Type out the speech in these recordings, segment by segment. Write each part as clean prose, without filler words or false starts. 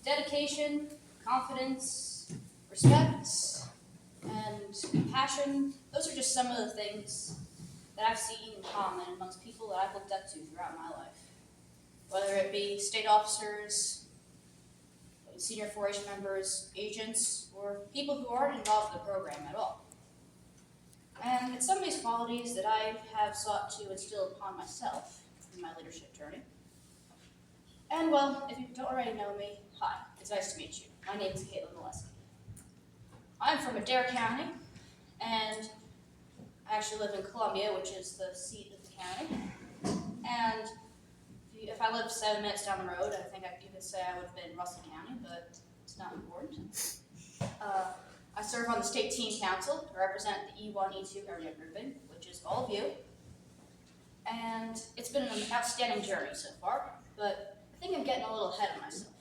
dedication, confidence, respect, and passion. Those are just some of the things that I've seen in common amongst people that I've looked up to throughout my life. Whether it be state officers, senior 4-H members, agents, or people who aren't involved in the program at all. And it's some of these qualities that I have sought to instill upon myself in my leadership journey. And well, if you don't already know me, hi, it's nice to meet you. My name is Caitlin Molesky. I'm from Adair County, and I actually live in Columbia, which is the seat of the county. And if I lived 7 minutes down the road, I think you could say I would have been in Russell County, but it's not important. I serve on the state teen council to represent the E1, E2 area grouping, which is all of you. And it's been an outstanding journey so far, but I think I'm getting a little ahead of myself.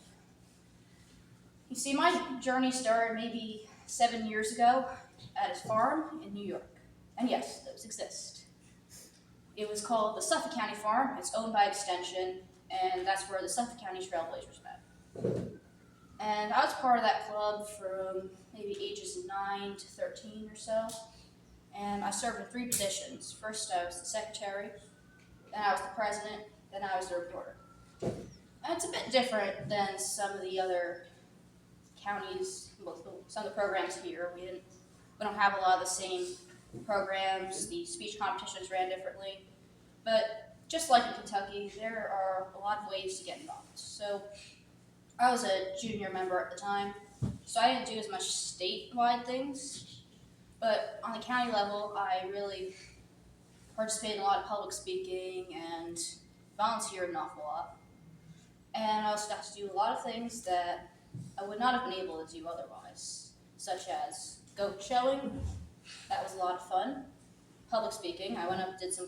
You see, my journey started maybe 7 years ago at a farm in New York. And yes, those exist. It was called the Suffolk County Farm. It's owned by Extension, and that's where the Suffolk County Trailblazers met. And I was part of that club from maybe ages 9 to 13 or so. And I served in 3 positions. First, I was the secretary, then I was the president, then I was the reporter. And it's a bit different than some of the other counties, well, some of the programs here. We don't have a lot of the same programs. The speech competitions ran differently. But just like in Kentucky, there are a lot of ways to get involved. So I was a junior member at the time, so I didn't do as much statewide things. But on the county level, I really participated in a lot of public speaking and volunteered an awful lot. And I also got to do a lot of things that I would not have been able to do otherwise, such as goat showing. That was a lot of fun. Public speaking, I went up and did some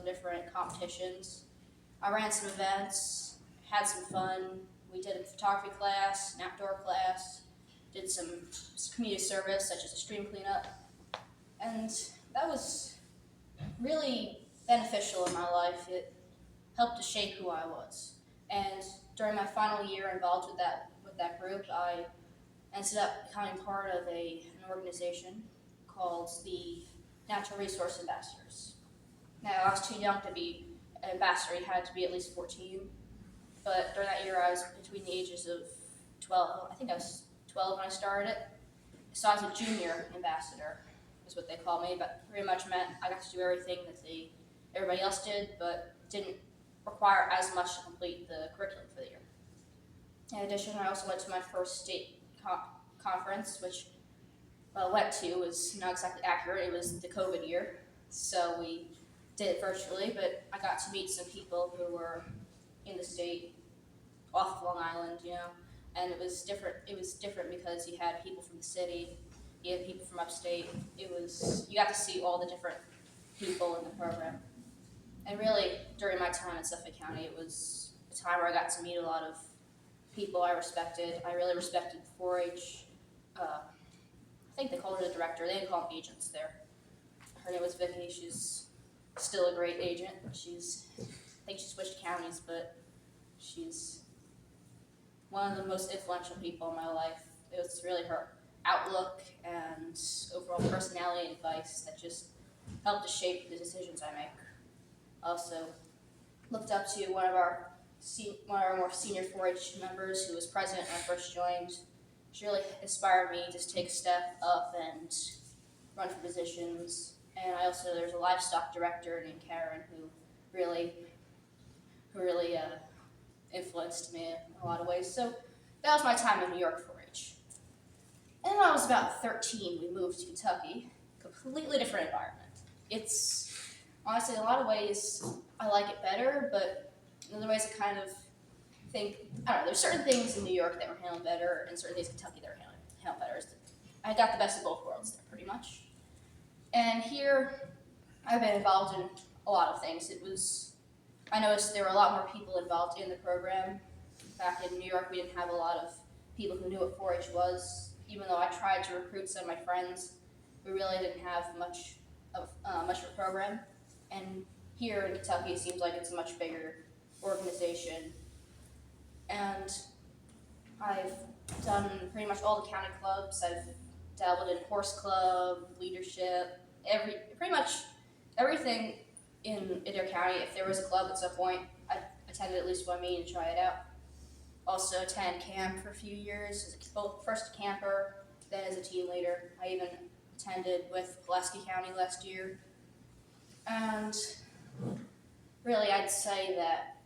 different competitions. I ran some events, had some fun. We did a photography class, an outdoor class, did some community service such as a stream cleanup. And that was really beneficial in my life. It helped to shape who I was. And during my final year involved with that group, I ended up becoming part of an organization called the Natural Resource Ambassadors. Now, I was too young to be an ambassador. You had to be at least 14. But during that year, I was between the ages of 12. I think I was 12 when I started it. So I was a junior ambassador, is what they call me. But pretty much meant I got to do everything that everybody else did, but didn't require as much to complete the curriculum for the year. In addition, I also went to my first state conference, which went to was not exactly accurate. It was the COVID year, so we did it virtually, but I got to meet some people who were in the state, off of Long Island, and it was different. It was different because you had people from the city, you had people from upstate. You got to see all the different people in the program. And really, during my time in Suffolk County, it was a time where I got to meet a lot of people I respected. I really respected 4-H. I think they called her the director. They didn't call them agents there. Her name was Vicky. She's still a great agent. I think she switched counties, but she's one of the most influential people in my life. It was really her outlook and overall personality and advice that just helped to shape the decisions I make. Also looked up to one of our more senior 4-H members who was president when I first joined. She really inspired me to take a step up and run for positions. And there's a livestock director named Karen who really influenced me in a lot of ways. So that was my time in New York 4-H. And when I was about 13, we moved to Kentucky, completely different environment. It's honestly, in a lot of ways, I like it better, but in other ways, I kind of think, I don't know, there's certain things in New York that were handled better, and certain things in Kentucky that were handled better. I got the best of both worlds there, pretty much. And here, I've been involved in a lot of things. I noticed there were a lot more people involved in the program. Back in New York, we didn't have a lot of people who knew what 4-H was. Even though I tried to recruit some of my friends, we really didn't have much of a program. And here in Kentucky, it seems like it's a much bigger organization. And I've done pretty much all the county clubs. I've dabbled in horse club, leadership, pretty much everything in Adair County. If there was a club at some point, I attended at least one meeting to try it out. Also attended camp for a few years, both first a camper, then as a team leader. I even attended with Pulaski County last year. And really, I'd say that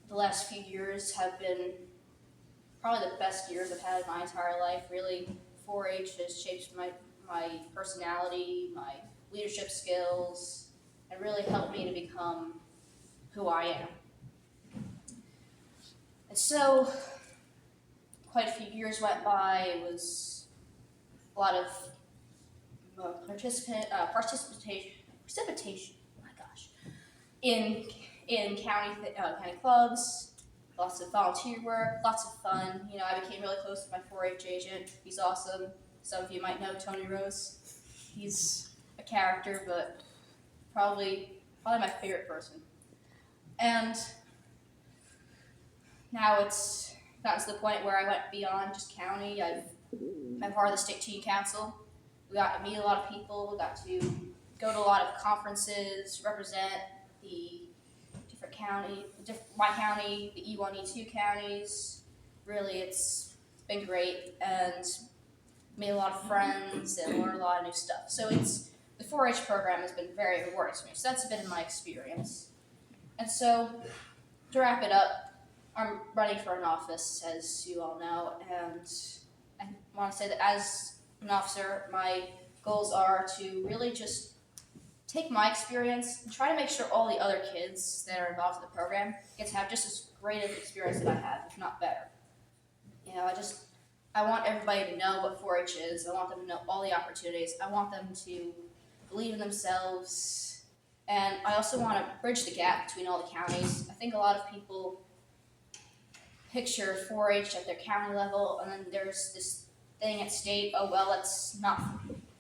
the last few years have been probably the best years I've had in my entire life. Really, 4-H has shaped my personality, my leadership skills, and really helped me to become who I am. And so, quite a few years went by. It was a lot of precipitation. Oh my gosh, in county clubs, lots of volunteer work, lots of fun. You know, I became really close to my 4-H agent. He's awesome. Some of you might know Tony Rose. He's a character, but probably my favorite person. And now it's gotten to the point where I went beyond just county. I'm part of the state teen council. We got to meet a lot of people. We got to go to a lot of conferences, represent the different my county, the E1, E2 counties. Really, it's been great and made a lot of friends and learned a lot of new stuff. So the 4-H program has been very rewarding to me. So that's been my experience. And so to wrap it up, I'm running for an office, as you all know, and I want to say that as an officer, my goals are to really just take my experience and try to make sure all the other kids that are involved in the program get to have just as great an experience that I had, if not better. You know, I want everybody to know what 4-H is. I want them to know all the opportunities. I want them to believe in themselves. And I also want to bridge the gap between all the counties. I think a lot of people picture 4-H at their county level, and then there's this thing at state, oh, well,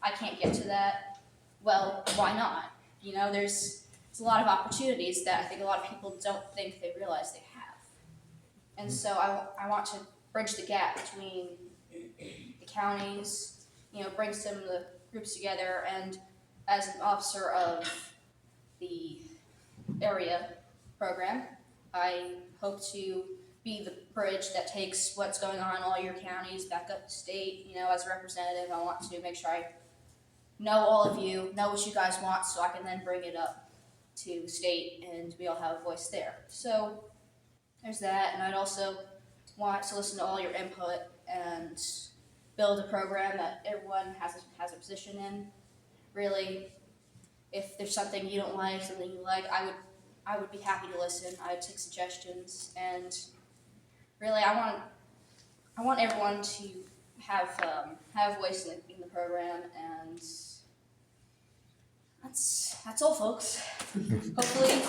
I can't get to that. Well, why not? You know, there's a lot of opportunities that I think a lot of people don't think they realize they have. And so I want to bridge the gap between the counties, you know, bring some of the groups together, and as an officer of the area program, I hope to be the bridge that takes what's going on in all your counties back up to state. You know, as a representative, I want to make sure I know all of you, know what you guys want, so I can then bring it up to state and we all have a voice there. So there's that, and I'd also want to listen to all your input and build a program that everyone has a position in. Really, if there's something you don't like, something you like, I would be happy to listen. I'd take suggestions, and really, I want everyone to have a voice in the program, and that's all, folks. Hopefully.